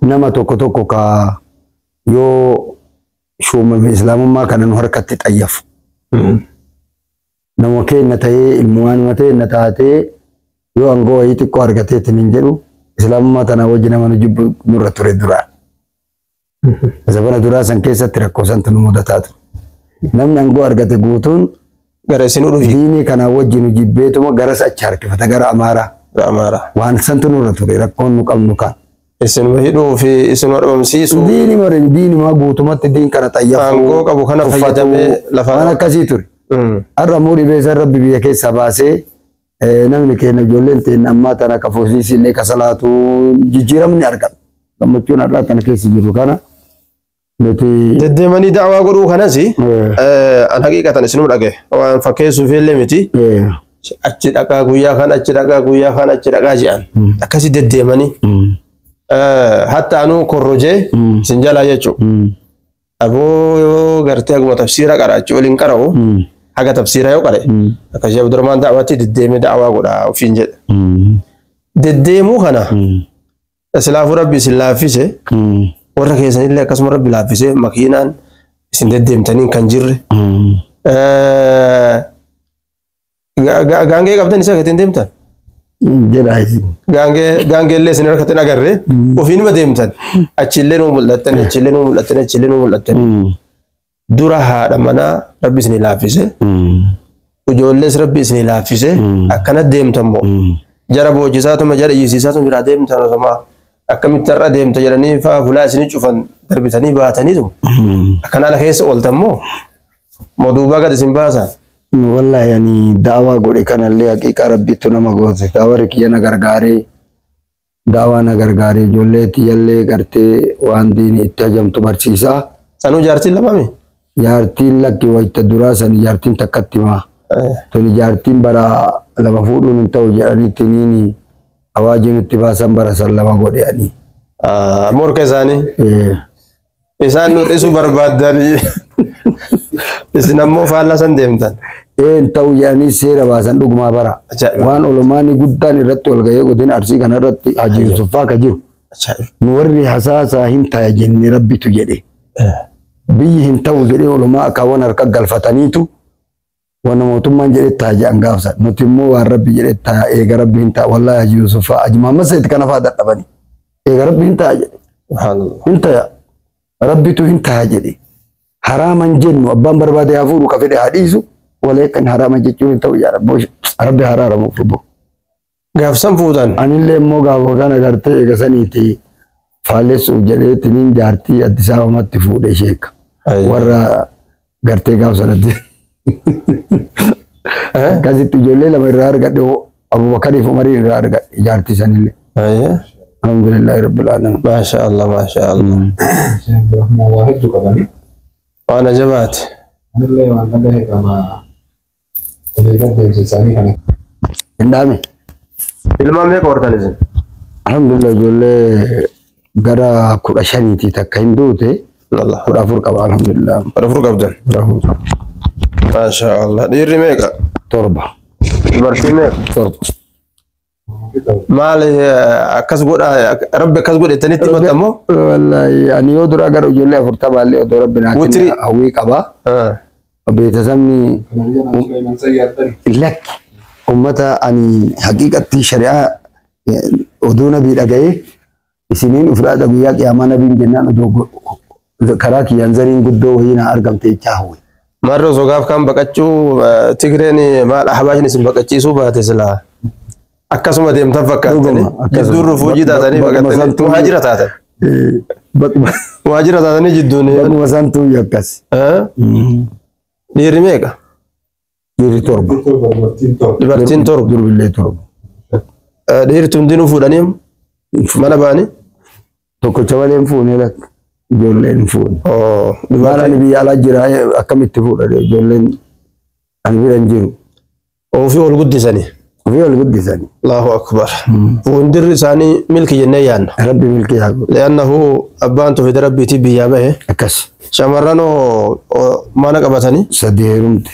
nama tokko ka yoo shuumame islaamummaa kana nu harkatti xayyafu. Nama keenya ta'ee ilmuwaan ta'ee na taatee yoo angoo wayii xiqqoo argateetiin hin jedhu islaamummaa tana wajji nama nu jibbu nurra ture duraa. Zabana duraa san keessatti rakkoo santu nu mudataa ture. Namni angoo argate guutuun gara isin dhufi diinii kana wajji nu jibbeetuma garas achi harkifata gara Amaaraa. Waan santu nurra ture rakkoon nu qabnu kan. Isin hidhuu fi isin wadhabamsiisu. Diini maa guutumatti diin kana xayyafu. Angoo qabu kana fayyadamee lafa. Waan akkasii ture. Har'a muudhi beesan rabbi biyya keessaa baasee namni keenya ijoolleen ta'in ammaa tana ka foosiisii illee ka salaatu jijjiiramni argama. Gammachuun har'aa kana keessa jiru kana. Deddeemanii da'awaa godhuu kanas an haqiiqatan isinuu dhage waan fakkeessuuf illee miti. Achi dhaqaa guyyaa kan achi dhaqaa guyyaa kan achi dhaqaa jedhan akkasi deddeemanii hatta anuu korrojee isin jalaa jechuudha. Aboo yoo gartee akkuma tafsiira qaraachuu waliin qara'u haga tafsiira yoo qare akkasii Abdurrahmaan da'awaatti deddeemee da'awaa godhaa ofiin jedha. Deddeemuu kana islaafuu rabbi isin laaffise warra keessanillee akkasuma rabbi laaffise makiinaan isin deddeemtaniin kan jirre. Gaangee qabdan isa keetiin deemtan. Gaangee illee isin harkatti agarre ofiinuma deemtan. Achillee nuu mul'attan, achillee nuu mul'attan, achillee nuu mul'attan. Dura haadha manaa rabbi isin laaffise. Ijoollees rabbi isin laaffise. Akkana deemtan moo. Jara boojisaatuma jara iyyisiisaatuma biraa deemtan osoma akkamitti har'a deemta jedhanii fa'aa fulaa isin cufan darbitanii baataniitu. Akkana ala keessa ooltan moo duubaa gad isin baasan. Wallahi yani da'awaa godhe kanallee haqiiqa rabbiitu nama goote. Daawari kiyya na gargaaree daawaa na gargaaree ijoollee tiyyallee gartee waan diini itti ajamtu barsiisaa. Sanuu jaartiin lamame? Jaartiin lakki wayita duraa san jaartiin takkatti maa. Toni jaartiin bara lama fuudhuun hin ta'u jedhanitti niini awaajiin itti baasan bara san lama godheanii. Morka isaanii? Isaan nuudhisu barbaadanii. Isin ammoo faallaa san deemtan. Ta'u jedhanii seera baasan dhugumaa bara. Waan olumaanii guddaan irratti ol gahee godina Arsii kana irratti Haaji Yusuffaa ka jiru. Nu warri hasaasaa hin ta'a jennee rabbitu jedhe. Biyyi hin ta'u jedhee olumaa akaawwan harka galfataniitu wanna mootummaan jedhe ta'a jedhan gaafsan. Nuti immoo waan rabbi jedhe ta'a eega rabbi hin ta'a wallahi Haaji Yusuffaa Haaji Mahammad Sayyid kana fa'aa dadhabani. Eega rabbi hin ta'a jedhe. Hin ta'a. Rabbitu hin ta'a jedhe. Haraman jennu abbaan barbaade haa fuudhu ka fedhe haa dhiisu. Walakin harama jechuun ta'u yaa rabbi haraaramu fubo. Gaafsan fuudhan. Anillee immoo gaafa kana gartee eega saniiti faallessuuf jedheetiniin jaartii Addis Ababatti fuudhee sheeka. Warra gartee gaafsanatti. Akkasitti ijoollee lama irraa argadhe Abubakariif Umariin irraa argadhe jaartii sanillee. Alhamdulillahi rabbil alamin. Masha Allah masha Allah. Waan ajabaati. Anillee waan dhagahe kama Indame. Ilmaan meeqa hortan isin? Alhamdulillah ijoollee gara 15 takka hin duute 14 qaba alhamdulillah. 14 qabdan. Masha Allah. Dhiirri meeqa? 7. Dubartiin meeqa? 7. Maal akkas godha rabbi akkas godhetanitti himatammoo? Wallahi ani yoo dura gara ijoollee 40 baallee odoo rabbi naa kenna hawwii qaba. Beetasamni lakki ummata ani haqiiqatti shari'aa oduu nabii dhaga'ee isiniin ufraadha guyyaa qiyaamaa nabiin jennaan odoo karaa kiyyaan zariin guddoo wayii naa argamte jechaa hawwe. Marra sogaaf kan baqachuu Tigreen maal habaashin isin baqachiisuu baate silaa akkasuma deemtan fakkaatanii jidduun rufuujii taatanii baqattanii waajjira taatan. Waajjira taatanii jidduun. Bakuma santuu yakkas. Dhiirri meeqa? Dhiirri 7. Dubartiin 7. Durbillee 7. Dhiirri hundinuu fuudhanii mana baanii? Tokkocha malee hin fuune lakka. Ijoolleen hin fuune. Maal ani biyya alaa jira akkamitti fuudha ijoolleen ani bira hin jiru. Ofii ol guddisanii. Ofii ol guddisanii. Allahu akbar. Fuuldirri isaanii milki jennee yaadna. Rabbi milki yaa godhu. Leannahu abbaan tufida rabbiitii biyyaa bahe. Akkas. Shamarran mana qabatanii? 3 heerumti.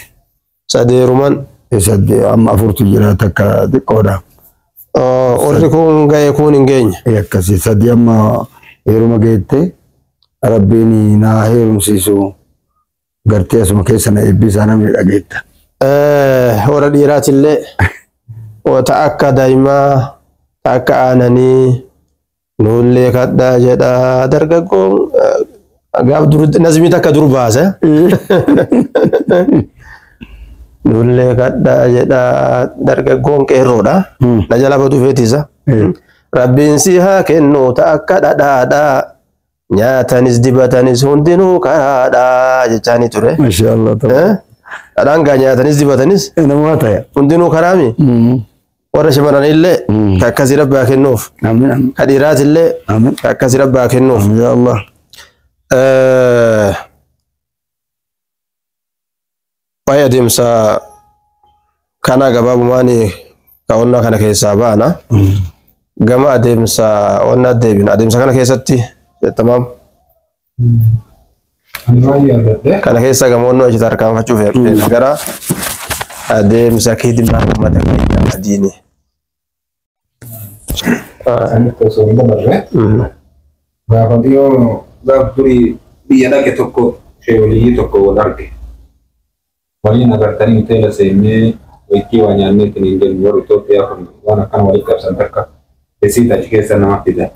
3 heeruman. 3 amma 4tu jira takka xiqqoodha. Orri kun ga'ee kun hin geenye. Akkasii 3 amma heeruma geette rabbiin naa heerumsiisu gartee asuma keessa na eebbisaa namni dhageetta. Warra dhiiraatillee wata akka daa'imaa akka aananii nullee kadhaa jedha dargaggoon gaaf nazmii takka dur baase nullee kadhaa jedha dargaggoon qeerroodha na jala badu feetisa rabbiin si haa kennu akka dhadhaadha nyaatanis dibatanis hundinuu karaadha jechaani ture. Mashaallah. Dhadhaan gaa nyaatanis dibatanis namaa ta'e hundinuu karaami. Warra shamarran illee akkasii rabbaa kennuuf. Amiin. Ka dhiiraat illee akkasii rabbaa kennuuf. Ya Allah. Waa'ee adeemsa kana gabaabumaan kaa'onnaa kana keessaa baana. Gama adeemsa onnaa deebina. Adeemsa kana keessatti jettamaam. Kana keessa gamoonni hojii tarkaanfachuuf gara adeemsa kiidimmaa uummata keenya adiini. Gaafa dhiyoo gaaf durii biyya dhaqe tokko sheewaliyyi tokko wal arge. Waliin agartanii hoteela seennee wayikii waa nyaannee ittiin hin jennu warri Itoophiyaa kun waan akkana walitti qabsan takka esiit achi keessa nama fida.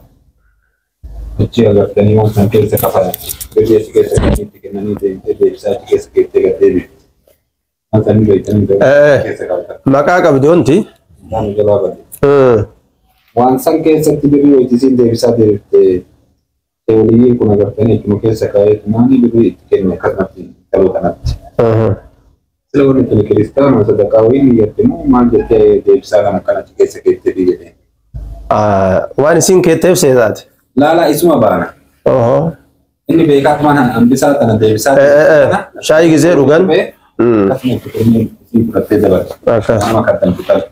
Achi agartanii waan san keessa kafalan. Biyya achi keessa itti kennanii deebisaa achi keessa keettee gaddeebi. Waan san beekanii keessa qabatan. Maqaa qabdoonti. Waan jalaa badde. Waan san keessatti birrii hojisiin deebisaa deebiftee sheewaliyyiin kun agartanii akkuma keessa kaa'eetu maanii birrii itti kenne akkasumatti taloo kanatti. Sila warri tuni kiristaanaa sadaqaawwiin iyyattimoo maal jettee deebisaa kan akkanatti keessa keettee biyyatee. Waan isin keetteef seetaati. Laalaa isuma baana. Inni beekaa mana hambisaa tana deebisaa. Shaayii gizee dhugan. Akkasuma tuqanii isin fudhattee dabarsa. Nama kattan fudhata.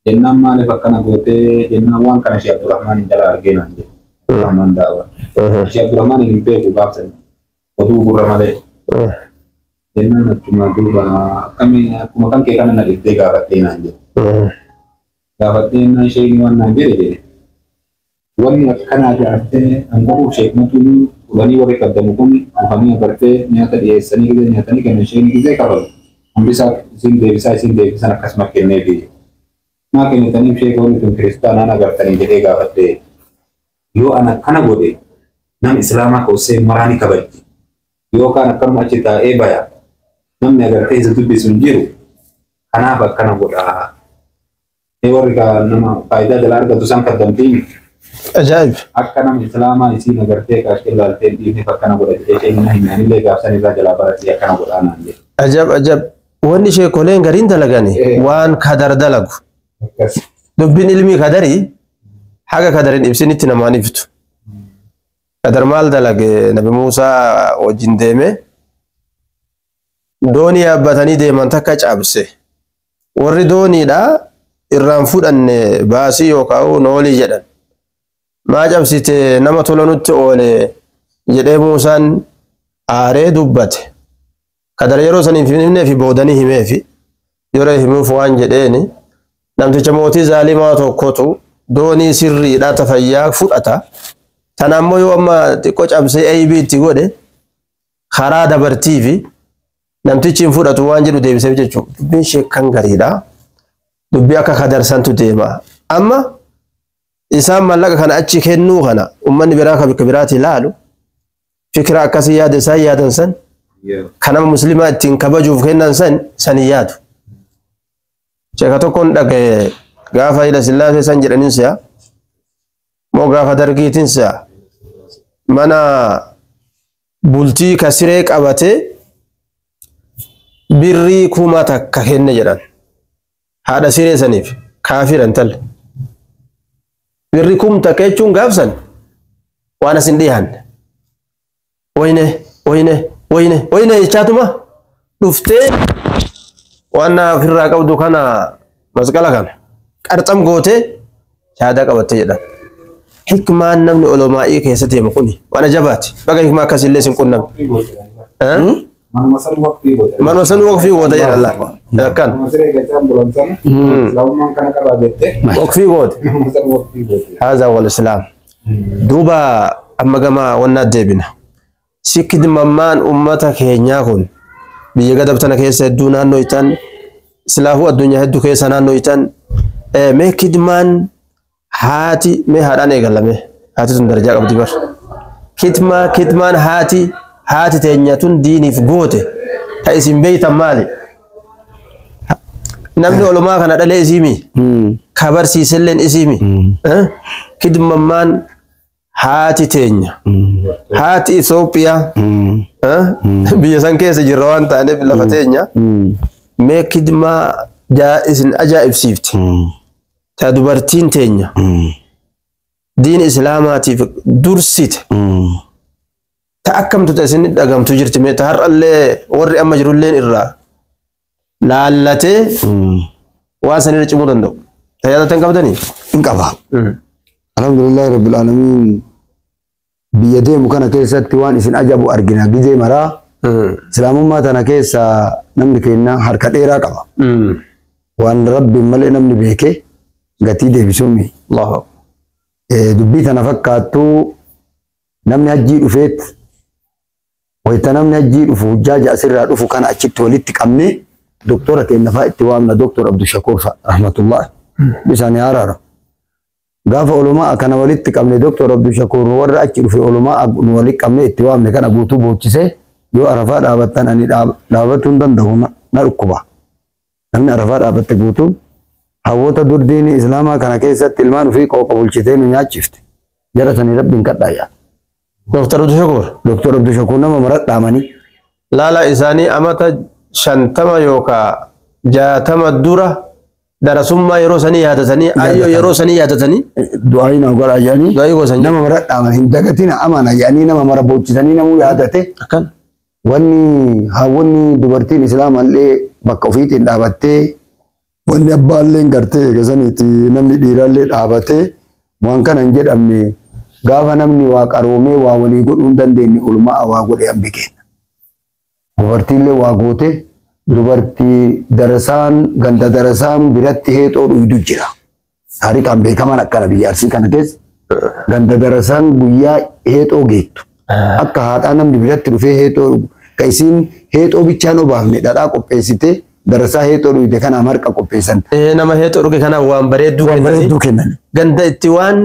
Jennaan maaliif akkana gootee jennaan waan kana Sheekh Abdurrahmaan jala argee naan jedhe. Abdurrahmaan daawwa. Sheekh Abdurrahmaan hin beeku gaafsan. Oduu gurra malee. Jennaan achuma duuba akkuma kan kee kana na dhibbee gaafattee naan jedhe. Gaafattee naan isheen waan naan jedhe. Wanni akkanaa jiraatee angoruu sheekmatuun ulanii warri qabdamu kun dhufanii agartee nyaata dhiyeessanii gizee nyaatanii kennan isheen gizee qabalu. Hambisaa isin deebisan akkasuma kenneefi. Maa kennitaniif sheeka warri tun kiristaanaan agartanii jedhee gaafattee yoo an akkana godhe nam islaamaa koosee maraani kabajji. Yookaan akkanuma achi taa'ee baya namni agartee isa dubbisu hin jiru kanaaf akkana godhaa. Warri nama faayidaa jala argatu san kaddamtiin. Ajaa'ib. Akka nama islaamaa isiin agartee qaashee laaltee dhiifneef akkana godha jedhee isheen himnanillee gaafsan irraa jalaa baratee akkana godhaa naan jedhe. Ajab. Wanni sheekoleen gariin dalagani waan kadar dalagu. Dubbiin ilmii kadarii haga kadarin ibsinitti namaan ibtu. Kadar maal dalage Nabi Muusaa wajjin deeme doonii yaabbatanii deeman takka cabse. Warri dooniidha irraan fudhanne baasii yookaan noolii jedhan. Maa cabsite nama tola nutti oole jedhee Muusaan aaree dubbate. Kadar yeroo saniif himnee fi boodanii himee fi yeroo himuuf waan jedheeni namticha mootii zaalimaa tokkotu doonii sirriidhaa tafayyaa fudhata. Tanaammoo yoo amma xiqqoo cabsee eeyibii itti godhe karaa dabartii fi namtichi hin fudhatu waan jedhu deebiseef jechuudha. Dubbiin sheekkan gariidha. Dubbii akka kadarsantu deema. Amma isaan mallaqa kana achi kennuu kana ummanni biraa kan bikka biraatti ilaalu fikira akkasii yaada isaan yaadan san kan nama muslimaa ittiin kabajuuf kennan san yaadu. Sheeka tokkoon dhaga'e gaafa Hayila Sillaasee san jedhaniin si'a moo gaafa dargiitiin si'a mana bultii kasiree qabatee birrii 1000 takka kenne jedhan haadha siree saniif kaafiran talle. Birri 1000 takka jechuun gaafsan waan asin dhiyaanne. Wayne jechaatuma dhuftee waan ofirraa qabdu kana masqala kana qarxam gootee shaadaa qabatte jedhan. Hikmaan namni olomaa'ii keessatti himu kuni waan ajabaati. Baga hikmaa akkasillee sin qunnamne. Manuma san waqfii goota jedhan Allah. Akkan. Waqfii goota. Haza wal islaam. دوبا أما جما ونا ديبنا سكيد ممان أمتا كينيا كون بيجا دبتنا كيس الدنيا نويتان سلاهو الدنيا هدو كيس أنا نويتان مكيد مان هاتي مهارانه قلمه هاتي تندرجة قبضي بر كتمان هاتي تينياتون ديني في قوته تأسيم بيت مالي نمني علماء كان ada isimi kabar si sellen isimi kidmamman hati tenya hati Ethiopia biya san kesa jirwan ta ne bila fatenya me kidma jaisin ajaib sifti ta dubartin tenya din islamati dursit ta akamtu tasin dagamtu jirti me ta har alle warri amma jirullen irra laallatee waan sanirra cimuu danda'u. Tajaajilatan qabdanii? Hin qaba. Alhamdulillahi rabbil alamin biyya deemu kana keessatti waan isin ajabu argina gizee maraa islaamummaa tana keessa namni keenya harka dheeraa qaba. Waan rabbiin malee namni beekee gatii deebisuumi. Dubbii tana fakkaattu namni hajjii dhufeet wayita namni hajjii dhufu hujjaaja asirraa dhufu kana achitti walitti qabnee دكتورة كأنها اتوامنا دكتور عبد الشكور رحمة الله بساني عرارة قاف علماء كان ولدتك أمني دكتور عبد الشكور ورأى أكل في علماء ولدك أمني اتوامنا كان أبوتو بوتشي يو عرفات آبتان أني دعوتون دندهما نركبا أمني عرفات آبتك بوتو حووتا دور ديني إسلاما كان كيسا تلمان في قوقب الشتين ونياتشفت جرسني رب كتايا دكتور عبد الشكور نما مرات دامني لا إساني أمتا shantama yookaa 60 dura darasummaa yeroo sanii yaadatanii ayyoo yeroo sanii yaadatanii du'aayi na godha jedhanii du'aayi gosan nama mara dhaaman hin dagatina amana jedhanii nama mara boochisanii namuu yaadate akkan wanni hawwanni dubartiin islaamallee bakka ofiitiin dhaabattee wanni abbaallee gartee eegasaniiti namni dhiirallee dhaabatee waan kana hin jedhamne gaafa namni waa qaroomee waa walii godhuu hin dandeenye ulmaa waa godhe hambi kenna. Dubartiillee waa goote dubartii darasaan ganda darasaan biratti heexoo dhuydu jira. Taarikaan beekaman akkana biyya Arsii kana keessa ganda darasaan guyyaa heexoo geettu. Akka haadhaa namni biratti dhufee heexoo ka isiin heexoo bichaan obaafne dhadhaa qopheessitee darasaa heexoo dhuyde kana marqa qopheessan. Nama heexoo dhuge kana waan bareedduu kennan. Ganda itti waan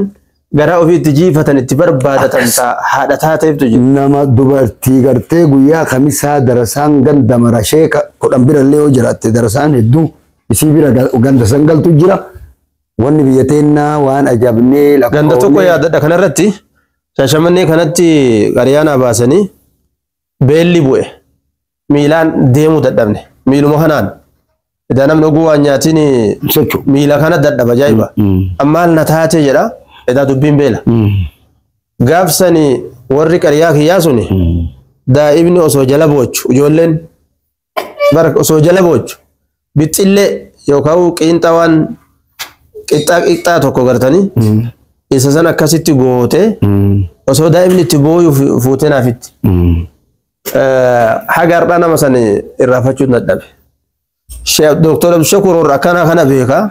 gara ofiitti jiifatan itti barbaadatan haadha taateeftu jiru. Nama dubartii gartee guyyaa kamisaa darasaan ganda marashee kudhan birallee yoo jiraatte darasaan hedduu isii bira ganda san galtu jira. Wanni biyya teennaa waan ajabnee lakkoofne. Ganda tokko yaadadha kanarratti Shaashamannee kanatti qaryaana baasanii beelli bu'e miilaan deemuu dadhabne miiluma kanaan idaa namni oguu waan nyaatiin miila kana dadhaba ajaa'iba. Ammaal na taate jedha. Eda dubbiin beela. Gaafsani warri qaryaa kiyyaa suni daa'imni osoo jala boochu ijoolleen osoo jala boochu bixxillee yookaan qiinxa waan qixxaa tokko gartanii isa san akkasitti goote osoo daa'imni itti booyu fuutee naafitti. Haga har'aa nama san irraafachuun dadhabe. Dooktor Abdushakuur akkana kana beekaa.